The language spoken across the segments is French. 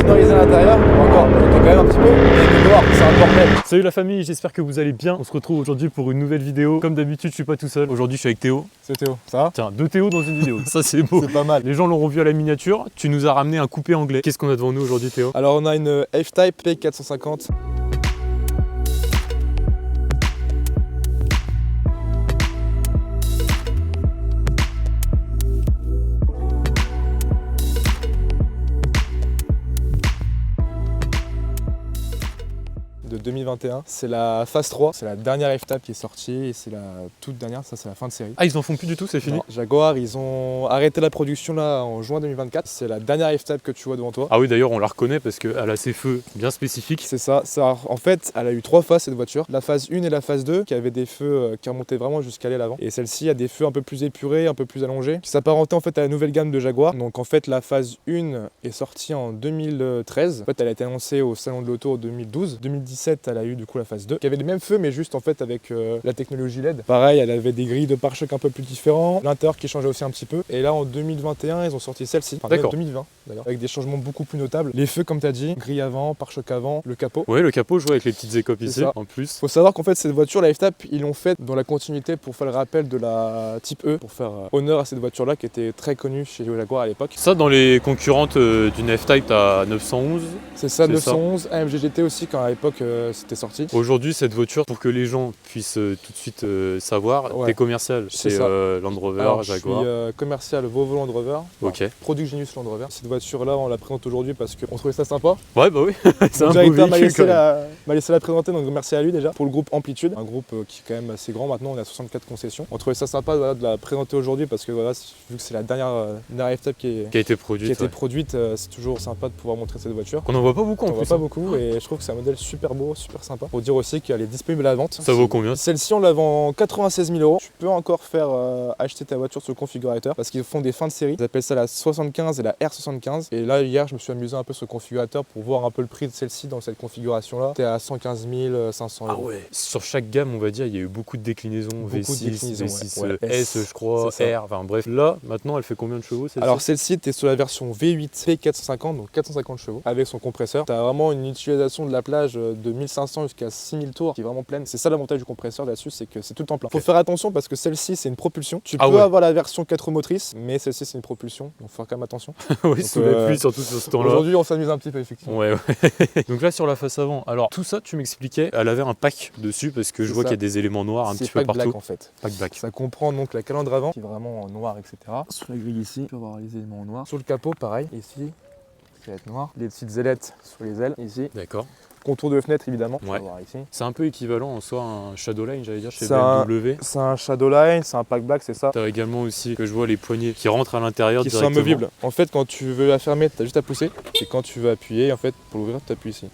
sonorisé à l'intérieur. Encore, on quand même un petit peu. Mais noir, c'est un bordel. Salut la famille, j'espère que vous allez bien. On se retrouve aujourd'hui pour une nouvelle vidéo. Comme d'habitude, je suis pas tout seul. Aujourd'hui, je suis avec Théo. C'est Théo, ça va? Tiens, deux Théo dans une vidéo. Ça, c'est beau. C'est pas mal. Les gens l'auront vu à la miniature. Tu nous as ramené un coupé anglais. Qu'est-ce qu'on a devant nous aujourd'hui, Théo? Alors, on a une F-Type P450. De 2021, c'est la phase 3, c'est la dernière F-Type qui est sortie et c'est la toute dernière, ça c'est la fin de série. Ah, ils en font plus du tout, c'est fini? Non, Jaguar, ils ont arrêté la production là en juin 2024, c'est la dernière F-Type que tu vois devant toi. Ah oui, d'ailleurs, on la reconnaît parce qu'elle a ses feux bien spécifiques. C'est ça, en fait, elle a eu 3 phases cette voiture, la phase 1 et la phase 2 qui avaient des feux qui remontaient vraiment jusqu'à l'aile avant. Et celle-ci a des feux un peu plus épurés, un peu plus allongés, qui s'apparentaient en fait à la nouvelle gamme de Jaguar. Donc en fait, la phase 1 est sortie en 2013, en fait elle a été annoncée au salon de l'auto en 2012. 2017, elle a eu du coup la phase 2, qui avait les mêmes feux mais juste en fait avec la technologie LED. Pareil, elle avait des grilles de pare-choc un peu plus différents, l'intérieur qui changeait aussi un petit peu. Et là en 2021, ils ont sorti celle-ci, enfin même 2020 d'ailleurs, avec des changements beaucoup plus notables. Les feux comme tu as dit, grille avant, pare-choc avant, le capot. Ouais, le capot, je vois avec les petites écopes ici ça. en plus. Faut savoir qu'en fait cette voiture, la F-Type, ils l'ont faite dans la continuité pour faire le rappel de la Type E, pour faire honneur à cette voiture-là qui était très connue chez Jaguar à l'époque. Ça, dans les concurrentes d'une F-Type, t'as 911. C'est ça, 911, AMG GT aussi quand à l'époque c'était sorti. Aujourd'hui, cette voiture, pour que les gens puissent tout de suite savoir, t'es commercial chez Land Rover, alors, Jaguar. Je suis commercial Volvo Land Rover, Ok. Product Genius Land Rover. Cette voiture-là, on la présente aujourd'hui parce qu'on trouvait ça sympa. Ouais, bah oui, c'est un Le beau directeur véhicule. m'a laissé la présenter, donc merci à lui déjà. Pour le groupe Amplitude, un groupe qui est quand même assez grand maintenant, on est à 64 concessions. On trouvait ça sympa voilà, de la présenter aujourd'hui parce que voilà, vu que c'est la dernière F-Type qui a été produite. C'est toujours sympa de pouvoir montrer cette voiture. On n'en voit pas beaucoup en plus. On plus. voit pas beaucoup et je trouve que c'est un modèle super beau, super sympa. Pour dire aussi qu'elle est disponible à la vente. Ça vaut combien? Celle-ci, on la vend 96 000 €. Tu peux encore faire acheter ta voiture sur le configurateur parce qu'ils font des fins de série. Ils appellent ça la 75 et la R75. Et là, hier, je me suis amusé un peu sur le configurateur pour voir un peu le prix de celle-ci dans cette configuration-là. C'était à 115 500 €. Ah ouais. Sur chaque gamme, on va dire, il y a eu beaucoup de déclinaisons. V6, V6 S, je crois, R, enfin bref. Là, maintenant, elle fait combien de chevaux celle-ci? Alors celle-ci, tu es sur la version V8 P450, donc 450 chevaux, avec son compresseur. Tu as vraiment une utilisation de la plage de 1500 jusqu'à 6000 tours qui est vraiment pleine. C'est ça l'avantage du compresseur là-dessus, c'est que c'est tout le temps plein. Faut faire attention parce que celle-ci, c'est une propulsion. Tu peux avoir la version 4 roues motrices, mais celle-ci, c'est une propulsion, donc faut faire quand même attention. Oui, donc, sous la pluie, surtout sur ce temps-là. Aujourd'hui, on s'amuse un petit peu, effectivement. Ouais. Donc là, sur la face avant, alors tout ça, tu m'expliquais, elle avait un pack dessus parce que je vois qu'il y a des éléments noirs un petit peu partout. Black, en fait. Pack black. Ça comprend donc la calandre avant, qui est vraiment en noir, etc. Sur la grille ici, tu peux avoir les éléments en noir. Sur le capot, pareil, ici, ça va être noir. Les petites ailettes sur les ailes, ici. D'accord. Contour de fenêtre évidemment, ouais. voir ici. C'est un peu équivalent en soi à un Shadowline, j'allais dire, chez BMW. C'est un Shadowline, c'est un pack black, c'est ça. Tu as également aussi que je vois les poignées qui rentrent à l'intérieur directement. Qui sont amovibles. En fait, quand tu veux la fermer, tu as juste à pousser. Et quand tu veux appuyer, en fait, pour l'ouvrir, tu appuies ici.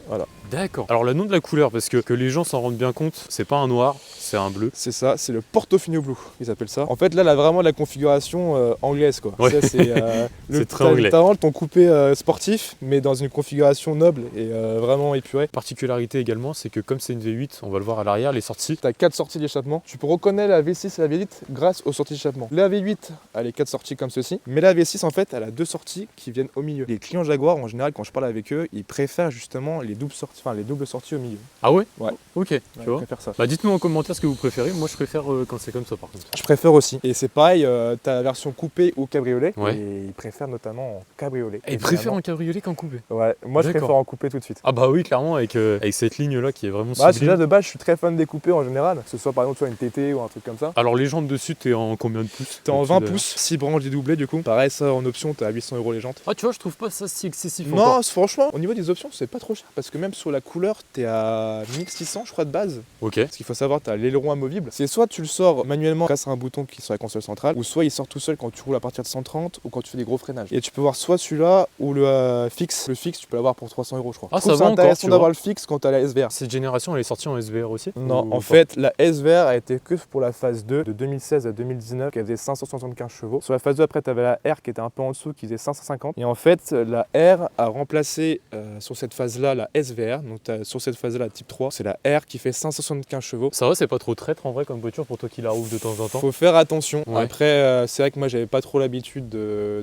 Voilà. D'accord. Alors le nom de la couleur, parce que les gens s'en rendent bien compte, c'est pas un noir, c'est un bleu. C'est ça, c'est le Portofino Blue, ils appellent ça. En fait, là, elle a vraiment la configuration anglaise, quoi. Ouais. C'est très anglais. T'as vraiment ton coupé sportif, mais dans une configuration noble et vraiment épurée. Particularité également, c'est que comme c'est une V8, on va le voir à l'arrière, les sorties. T'as 4 sorties d'échappement. Tu peux reconnaître la V6 et la V8 grâce aux sorties d'échappement. La V8 a les 4 sorties comme ceci, mais la V6, en fait, elle a 2 sorties qui viennent au milieu. Les clients Jaguar, en général, quand je parle avec eux, ils préfèrent justement les doubles sorties au milieu. Ah ouais? Ouais. Ok, tu vois. Ça. Bah dites-nous en commentaire ce que vous préférez. Moi je préfère quand c'est comme ça par contre. Je préfère aussi. Et c'est pareil, t'as la version coupée ou cabriolet. Ouais. Et ils préfèrent notamment en cabriolet. Et ils préfèrent en cabriolet qu'en coupé? Ouais, moi je préfère en coupé tout de suite. Ah bah oui, clairement, avec cette ligne là qui est vraiment sublime. Déjà de base je suis très fan des coupés en général. Que ce soit par exemple une TT ou un truc comme ça. Alors les jantes dessus, t'es en combien de pouces? T'es en 20 pouces, 6 branches dédoublées du coup. Pareil, ça en option, t'es à 800 € les jantes. Ah tu vois, je trouve pas ça si excessif. Non, encore. franchement, au niveau des options, c'est pas trop cher. Parce que même sur la couleur, t'es à 1600 je crois de base. Ok. Parce qu'il faut savoir, t'as l'aileron amovible. C'est soit tu le sors manuellement grâce à un bouton qui est sur la console centrale, ou soit il sort tout seul quand tu roules à partir de 130 ou quand tu fais des gros freinages. Et tu peux voir soit celui-là ou le fixe. Le fixe, tu peux l'avoir pour 300 € je crois. Ah, ça va encore. C'est intéressant d'avoir le fixe quand t'as la SVR. Cette génération, elle est sortie en SVR aussi? Non, en fait, la SVR a été que pour la phase 2 de 2016 à 2019 qui faisait 575 chevaux. Sur la phase 2 après, t'avais la R qui était un peu en dessous qui faisait 550. Et en fait, la R a remplacé sur cette phase-là la SVR. Donc sur cette phase-là, la Type 3, c'est la R qui fait 575 chevaux. Ça va, c'est pas pas trop traître en vrai comme voiture pour toi qui la roules de temps en temps? Faut faire attention. Ouais. Après, c'est vrai que moi j'avais pas trop l'habitude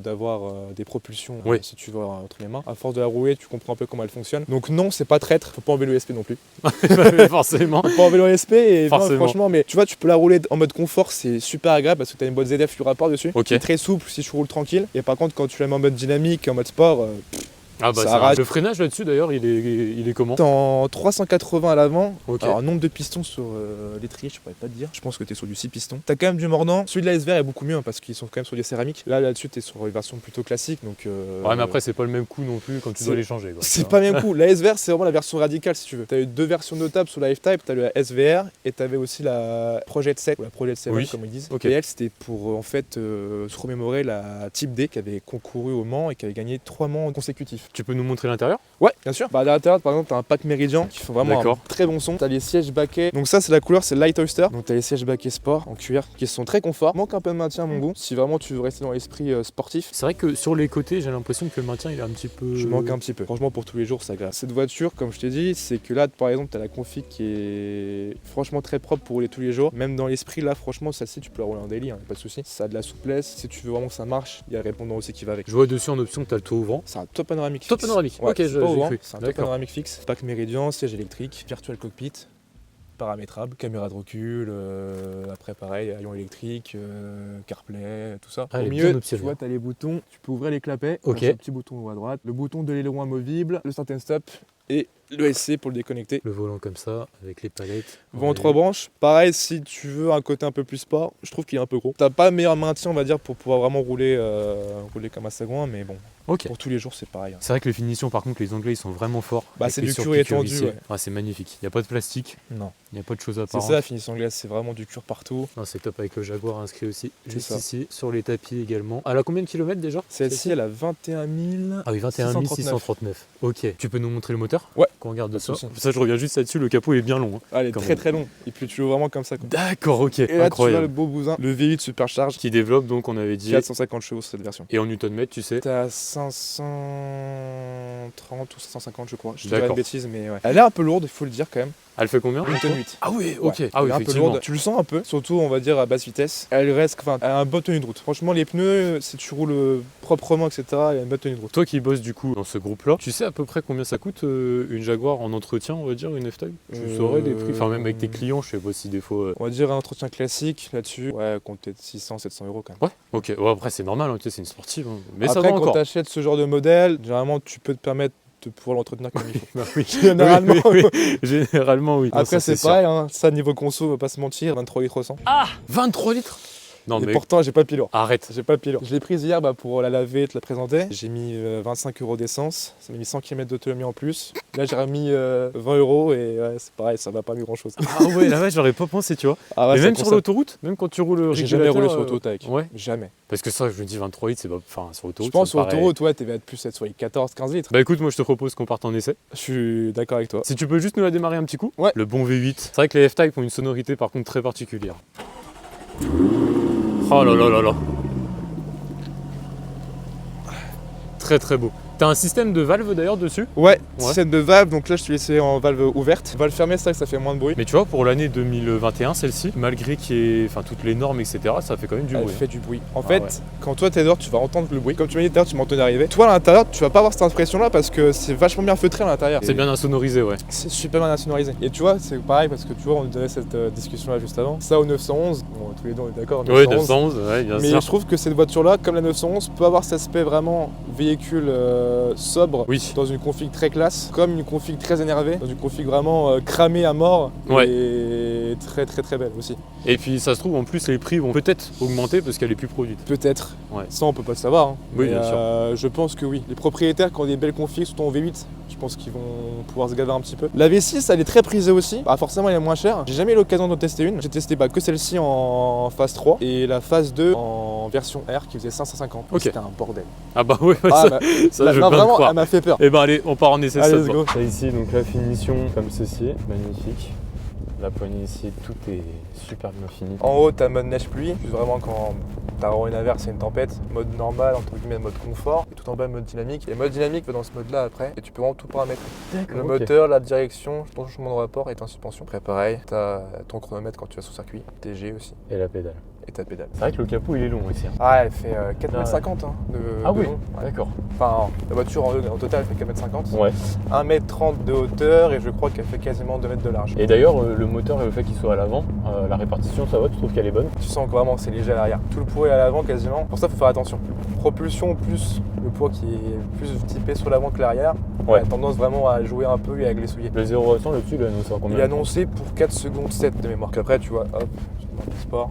d'avoir des propulsions, Oui. si tu vois, entre les mains. À force de la rouler, tu comprends un peu comment elle fonctionne. Donc non, c'est pas traître. Faut pas en vélo SP non plus. Forcément. Faut pas en vélo SP et non, Forcément. franchement, mais tu vois, tu peux la rouler en mode confort, c'est super agréable parce que t'as une boîte ZF Full Rapport dessus. Ok. Qui est très souple si tu roules tranquille. Et par contre, quand tu la mets en mode dynamique, en mode sport, Ah bah ça ça arrache. le freinage là-dessus d'ailleurs, il est comment? t'es en 380 à l'avant. Ok. Alors, nombre de pistons sur l'étrier, je pourrais pas te dire. Je pense que t'es sur du 6 pistons. T'as quand même du mordant. Celui de la SVR est beaucoup mieux hein, parce qu'ils sont quand même sur des céramiques. Là-dessus, t'es sur une version plutôt classique. Donc, Ouais, mais après, c'est pas le même coup non plus quand tu dois les changer. Quoi, c'est pas le même coup. La SVR, c'est vraiment la version radicale si tu veux. T'as eu 2 versions notables sur la F-Type. T'as la SVR et t'avais aussi la Project 7 ou la Project 7 Oui. comme ils disent. Ok. Et elle, c'était pour en fait se remémorer la Type D qui avait concouru au Mans et qui avait gagné 3 Mans consécutifs. Tu peux nous montrer l'intérieur? Ouais, bien sûr. Bah, à l'intérieur, par exemple, t'as un pack Meridian qui fait vraiment un D'accord. très bon son. T'as les sièges baquets. Donc, ça, c'est la couleur, c'est Light Oyster. Donc, t'as les sièges baquets sport en cuir qui sont très confort. Manque un peu de maintien à mon goût. Si vraiment tu veux rester dans l'esprit sportif, C'est vrai que sur les côtés, j'ai l'impression que le maintien il est un petit peu. je manque un petit peu. Franchement, pour tous les jours, c'est agréable. Cette voiture, comme je t'ai dit, c'est que là, par exemple, t'as la config qui est franchement très propre pour rouler tous les jours. Même dans l'esprit, là, franchement, celle-ci, tu peux la rouler en daily, hein, pas de souci. Ça a de la souplesse. Si tu veux vraiment que ça marche, il y a le répondant aussi qui va avec. Je vois dessus en option que t'as le toit ouvrant. C'est un top panoramique. Top fixe. panoramique. Ouais, Ok, c'est pas j'ai ouvrant, cru. c'est un top D'accord. panoramique fixe. Pack Meridian, siège électrique, virtual cockpit, paramétrable, caméra de recul, après pareil, avion électrique, CarPlay, tout ça. Ah, elle Au est milieu, bien optionnée. tu vois, t'as les boutons, tu peux ouvrir les clapets, Ok. t'as un petit bouton haut à droite, le bouton de l'aileron amovible, le start and stop et le SC pour le déconnecter. Le volant comme ça, avec les palettes. Vent 3 branches, pareil si tu veux un côté un peu plus sport, je trouve qu'il est un peu gros. T'as pas le meilleur maintien on va dire pour pouvoir vraiment rouler comme un sagouin, mais bon, Ok. pour tous les jours c'est pareil. Hein. C'est vrai que les finitions, par contre, les Anglais, ils sont vraiment forts. Bah, Avec c'est les du cuir surpiqûres étendu, ici. ouais. Ah, c'est magnifique. Il n'y a pas de plastique, Non. il n'y a pas de choses C'est apparentes. ça la finition anglaise, c'est vraiment du cuir partout. Ah, c'est top avec le Jaguar inscrit aussi. C'est Juste ça. ici, sur les tapis également. Elle a combien de kilomètres déjà? Celle-ci elle a 21 000. Ah oui, 21 639. Ok. Tu peux nous montrer le moteur? Ouais. Qu'on regarde de Pas de ça. souci. Ça, je reviens juste là-dessus. Le capot il est bien long. Hein. Ah, elle est Quand très même. très long. Et puis tu l'ouvres vraiment comme ça. Quoi. D'accord, ok. Et là tu vois le Incroyable. beau bousin, le V8 supercharge, Qui développe donc, on avait dit. 450 chevaux sur cette version. Et en Newton-mètre, tu sais. T'es à 530 ou 550 je crois. Je te dirais D'accord. une bêtise mais ouais. Elle est un peu lourde, il faut le dire quand même. Elle fait combien? Newton 8. Ah oui, ok. Ouais. Ah oui, Elle est un peu effectivement. lourde. Tu le sens un peu, surtout on va dire à basse vitesse. Elle reste, enfin, elle a un bonne tenue de route. Franchement les pneus, si tu roules proprement etc, elle a une bonne tenue de route. Toi qui bosses du coup dans ce groupe-là, tu sais à peu près combien ça coûte une Jaguar en entretien, on va dire, une F-Type? Tu saurais des prix? Enfin, même avec tes clients, je sais pas si des fois. On va dire un entretien classique là-dessus. Ouais, compter 600-700 euros quand même. Ouais, ok. Ouais, après, c'est normal, hein, tu sais, c'est une sportive. Hein. Mais ça Après, va quand encore. tu achètes ce genre de modèle, généralement, tu peux te permettre de pouvoir l'entretenir comme il faut. Bah oui. Généralement. Oui, oui. Généralement, oui. Non, Après, ça, c'est pareil, hein. Ça, niveau conso, on va pas se mentir, 23 litres au 100. Ah 23 litres. Non, Et mais pourtant, j'ai pas le pilote. arrête. J'ai pas le pilote. Je l'ai prise hier pour la laver, te la présenter. J'ai mis 25 euros d'essence. Ça m'a mis 100 km d'autonomie en plus. Là, j'ai remis 20 euros et ouais, c'est pareil, ça va pas mis grand chose. Ah ouais, là, ouais, j'aurais pas pensé, tu vois. Ah ouais, Mais ça même sur consomme. l'autoroute, même quand tu roules J'ai jamais roulé sur régulateur, autoroute avec. Ouais. Jamais. Parce que ça, je me dis 23 litres, c'est pas. Enfin, sur autoroute. Je pense ça sur me paraît- autoroute, ouais, t'es plus être sur les 14-15 litres. Bah écoute, moi je te propose qu'on parte en essai. Je suis d'accord avec toi. Si tu peux juste nous la démarrer un petit coup. Ouais. Le bon V8. C'est vrai que les F-Type ont une sonorité par contre très particulière. Oh là là là là. Très très beau. T'as un système de valve d'ailleurs dessus. Ouais, Ouais. système de valve, donc là je te laissé en valve ouverte. Valve fermée, c'est vrai que ça fait moins de bruit. Mais tu vois, pour l'année 2021, celle-ci, malgré qu'il y ait enfin, toutes les normes, etc., ça fait quand même du Elle bruit. fait du bruit. En Ah fait, ouais. quand toi t'es dehors, tu vas entendre le bruit. Comme tu m'as dit tout à l'heure, tu m'entendais arriver. Toi à l'intérieur, tu vas pas avoir cette impression là parce que c'est vachement bien feutré à l'intérieur. C'est Et bien insonorisé, ouais. C'est super bien insonorisé. Et tu vois, c'est pareil parce que tu vois, on avait cette discussion là juste avant. Ça au 911, bon, tous les deux on est d'accord. Ouais, 911, ouais, bien Mais sûr. je trouve que cette voiture-là, comme la 911, peut avoir cet aspect vraiment véhicule sobre Oui. dans une config très classe, comme une config très énervée, dans une config vraiment cramée à mort Ouais. et très très très belle aussi. Et puis ça se trouve, en plus, les prix vont peut-être augmenter parce qu'elle est plus produite. Peut-être. Ouais. Ça, on peut pas le savoir. Hein. Oui, Mais, bien sûr. Je pense que oui. Les propriétaires qui ont des belles configs, surtout en V8, je pense qu'ils vont pouvoir se gaver un petit peu. La V6, elle est très prisée aussi. Bah, forcément, elle est moins chère. J'ai jamais eu l'occasion d'en tester une. J'ai testé que celle-ci en phase 3 et la phase 2 en version R qui faisait 550. Ok. C'était un bordel. Ah bah ouais, Ah, ça, bah, ça là, je veux non, pas vraiment, te croire. elle m'a fait peur. Eh ben allez, on part en essai. Allez, ça let's te va. go. Là ici, donc la finition comme ceci, magnifique. La poignée ici, tout est super bien fini. En haut, t'as mode neige-pluie, juste vraiment quand t'as vraiment une averse et une tempête. Mode normal, entre guillemets, mode confort. Et tout en bas, mode dynamique. Et mode dynamique va dans ce mode-là après. Et tu peux vraiment tout paramétrer. Le moteur, la direction, ton changement de rapport et ta suspension. Après, pareil, t'as ton chronomètre quand tu vas sur circuit. TG aussi. Et la pédale. Et ta pédale. C'est vrai que le capot, il est long ici. Ah, elle fait 4,50 m de Ah oui, long. Ouais. D'accord. Enfin, la voiture en total, elle fait 4,50 m. Ouais. 1,30 m de hauteur et je crois qu'elle fait quasiment 2 mètres de large. Et d'ailleurs, le moteur et le fait qu'il soit à l'avant, la répartition, ça va, tu trouves qu'elle est bonne? Tu sens que vraiment c'est léger à l'arrière. Tout le poids est à l'avant quasiment. Pour ça, il faut faire attention. Propulsion plus le poids qui est plus typé sur l'avant que l'arrière. Ouais. A tendance vraiment à jouer un peu et à glissouiller. Le 0 à 100 là-dessus, il a annoncé à combien? Il est annoncé pour 4 secondes 7 de mémoire. Après, tu vois, hop, je te mets le sport.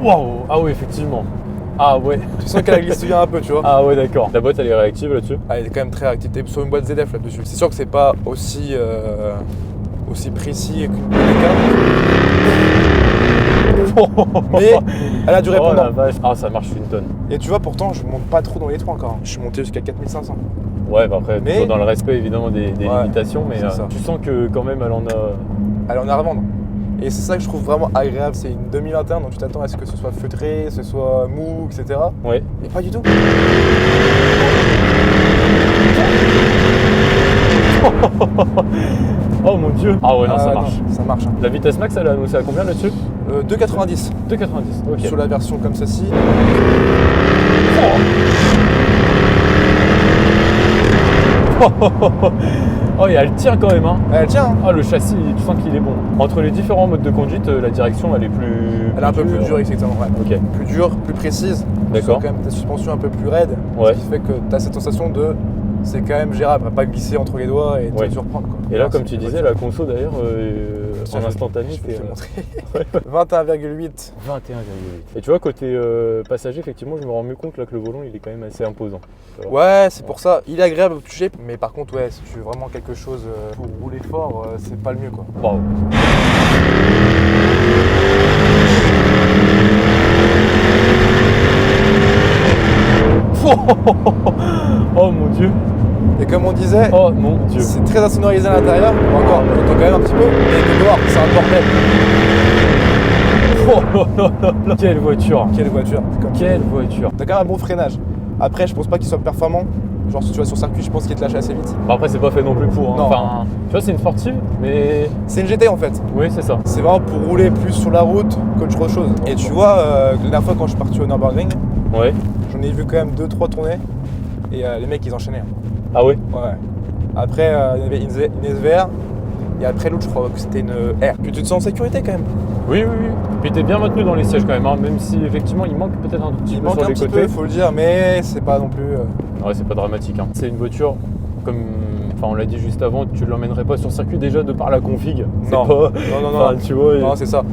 Waouh! Ah oui, effectivement. Ah ouais. Tu sens qu'elle a glissouillé un peu, tu vois. Ah ouais, d'accord. La boîte, elle est réactive là-dessus? Ah, elle est quand même très réactive. T'es sur une boîte ZF là-dessus. C'est sûr que c'est pas aussi précis qu'une mais elle a du répondant. Oh la vache. Ah, ça marche une tonne. Et tu vois, pourtant, je monte pas trop dans les trous encore. Je suis monté jusqu'à 4500. Ouais, bah après, toujours dans le respect évidemment des limitations, mais tu sens que quand même, elle en a à revendre. Et c'est ça que je trouve vraiment agréable. C'est une 2021, donc tu t'attends à ce que ce soit feutré, ce soit mou, etc. Ouais. Et pas du tout. Oh mon dieu. Ah ouais, non, ça marche. Non, ça marche. La vitesse max, elle a annoncé à combien là-dessus? 2,90. 2,90, ok. Sur la version comme celle-ci. Oh, et elle tient quand même, hein. Elle tient, hein. Ah, le châssis, tu sens qu'il est bon. Entre les différents modes de conduite, la direction, elle est plus... Elle est un peu plus dure, exactement. Ouais. Ok. Plus dure, plus précise. D'accord. Tu sens quand même ta suspension un peu plus raide. Ouais. Ce qui fait que tu as cette sensation de... C'est quand même gérable, elle va pas glisser entre les doigts et te surprendre. Quoi. Et là, comme tu disais, la conso d'ailleurs, en instantané, je vais te c'est... le montrer. 21,8. 21,8. Et tu vois, côté passager, effectivement, je me rends mieux compte là que le volant, il est quand même assez imposant. Ouais, c'est pour ça. Il est agréable au toucher, mais par contre, ouais, si tu veux vraiment quelque chose pour rouler fort, c'est pas le mieux, quoi. Wow. Oh mon dieu. Et comme on disait, oh mon dieu, c'est très insonorisé à l'intérieur. Encore, on entend quand même un petit peu, mais dehors, c'est un bordel. Quelle voiture. Quelle voiture. Quelle voiture. T'as quand même un bon freinage. Après, je pense pas qu'il soit performant. Genre, si tu vas sur circuit, je pense qu'il te lâche assez vite. Bah après, c'est pas fait non plus pour. Hein. Non. Enfin, tu vois, c'est une sportive, mais. C'est une GT en fait. Oui, c'est ça. C'est vraiment pour rouler plus sur la route qu'autre chose. Et tu vois, la dernière fois quand je suis parti au Nürburgring, ouais. J'en ai vu quand même 2-3 tournées. Et les mecs, ils enchaînaient. Ah ouais? Ouais. Après, il y avait une SVR. Et après, l'autre, je crois que c'était une R. Puis tu te sens en sécurité quand même. Oui, oui, oui. Puis t'es bien maintenu dans les sièges quand même, hein, même si effectivement il manque peut-être un petit peu sur les côtés. Il manque un petit peu, faut le dire, mais c'est pas non plus... Ouais, c'est pas dramatique. Hein. C'est une voiture comme... Enfin, on l'a dit juste avant, tu ne l'emmènerais pas sur circuit déjà de par la config. Non. Pas... non. Tu vois, non, c'est ça.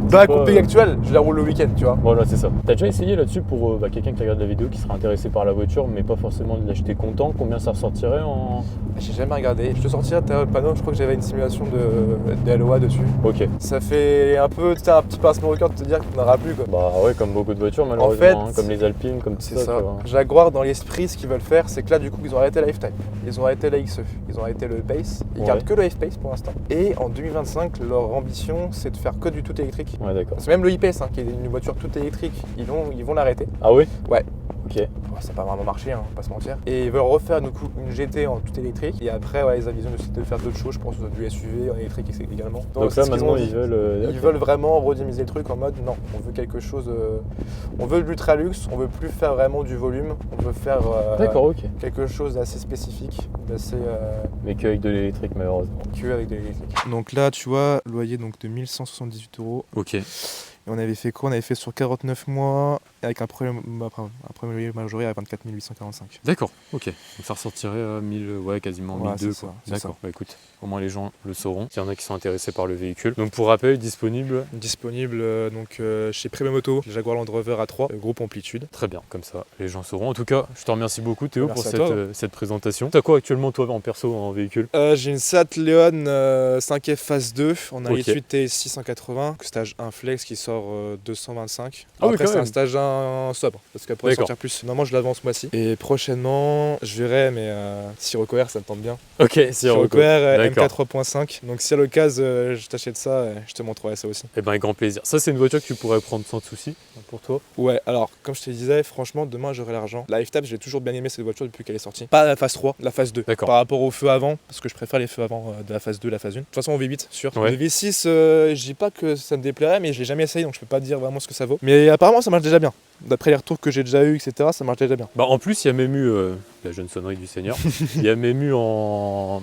Dans la config actuelle, je la roule le week-end, tu vois. Voilà, c'est ça. T'as déjà essayé là-dessus pour quelqu'un qui regarde la vidéo, qui serait intéressé par la voiture, mais pas forcément de l'acheter content, combien ça ressortirait en... J'ai jamais regardé. Je te sortirai le panneau, je crois que j'avais une simulation de LOA dessus. Ok. Ça fait un peu, tu sais, un petit pincement au cœur de te dire qu'il n'y en aura plus, quoi. Bah ouais, comme beaucoup de voitures malheureusement, en fait, hein, comme les Alpines, comme tout ça. C'est ça. Jaguar, dans l'esprit, ce qu'ils veulent faire, c'est que là, du coup, ils ont arrêté la F-Type, ils ont arrêté la XE, ils ont arrêté le Pace, ils gardent que le F-Pace pour l'instant. Et en 2025, leur ambition, c'est de faire que du tout électrique. Ouais, d'accord. C'est même le E-Pace, qui est une voiture toute électrique, ils vont l'arrêter. Ah oui? Ouais. Ok. Ça n'a pas vraiment marché, hein, pas se mentir. Et ils veulent refaire du coup une GT en tout électrique. Et après, ouais, ils ont vision de faire d'autres choses, je pense du SUV en électrique également. Donc là, maintenant, ils veulent vraiment redynamiser le truc en mode non, on veut quelque chose. On veut de l'ultra luxe, on veut plus faire vraiment du volume, on veut faire quelque chose d'assez spécifique, d'assez. Mais qu'avec de l'électrique, malheureusement. Que avec de l'électrique. Donc là, tu vois, loyer donc de 1178 €. Ok. Et on avait fait quoi? On avait fait sur 49 mois avec un premier loyer majoré à 24 845. D'accord, ok. Donc ça ressortirait à 1000, quasiment 1200 quoi. D'accord, bah écoute, au moins les gens le sauront. S'il y en a qui sont intéressés par le véhicule. Donc pour rappel, disponible chez Premium Auto, le Jaguar Land Rover A3, groupe Amplitude. Très bien, comme ça les gens sauront. En tout cas, je te remercie beaucoup Théo pour cette présentation. T'as quoi actuellement toi en perso en véhicule? J'ai une Seat Leon 5F Phase 2 en 1.8 TSI 180, stage 1 Flex qui sort 225. Après c'est un stage 1 bien sobre parce qu'elle pourrait sortir plus. Normalement, je la vends ce mois-ci. Et prochainement, je verrai, mais Sirocco R, ça me tente bien. Ok, Sirocco R MK 3.5. Donc si à l'occasion, je t'achète ça, je te montrerai ça aussi. Eh ben, avec grand plaisir. Ça, c'est une voiture que tu pourrais prendre sans souci pour toi? Ouais, alors, comme je te disais, franchement, demain, j'aurai l'argent. La F-Tab, j'ai toujours bien aimé cette voiture depuis qu'elle est sortie. Pas la phase 3, la phase 2. Par rapport au feu avant, parce que je préfère les feux avant de la phase 2, la phase 1. De toute façon, au V8, sûr. Le V6, je dis pas que ça me déplairait, mais je l'ai jamais essayé, donc je peux pas dire vraiment ce que ça vaut. Mais apparemment, ça marche déjà bien. D'après les retours que j'ai déjà eu, etc., ça marche déjà bien. Bah, en plus, il y a même eu la jeune sonnerie du Seigneur. Il y a même eu en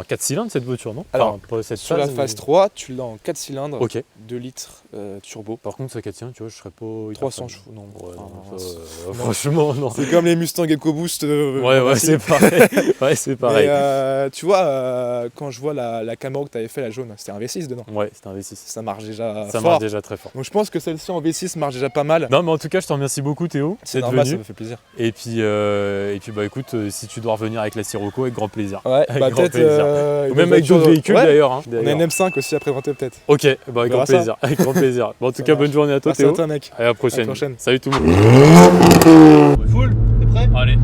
4 cylindres cette voiture, non? Alors, cette sur la phase 3, tu l'as en 4 cylindres, 2 litres turbo. Par contre, ça 4 cylindres, tu vois, je serais pas... 300 chevaux, non. Franchement, non. C'est comme les Mustang EcoBoost. Ouais, c'est pareil. Ouais, c'est pareil. Mais, tu vois, quand je vois la Camaro que tu avais fait, la jaune, c'était un V6 dedans. Ouais, c'était un V6. Ça marche déjà Ça marche déjà très fort. Donc je pense que celle-ci en V6 marche déjà pas mal. Non, mais en tout cas, je te remercie beaucoup, Théo. C'est normal, ça me fait plaisir. Et puis bah écoute, si tu dois revenir avec la Sirocco, avec grand plaisir. Ouais, avec bah grand plaisir. Ou même avec d'autres véhicules d'ailleurs. On a une M5 aussi à présenter peut-être. Ok, bah avec grand plaisir. Avec grand plaisir. Bon, en tout cas, bonne journée à toi, Théo. Merci à toi, mec. À la prochaine. Salut tout le monde. Full, t'es prêt? Allez.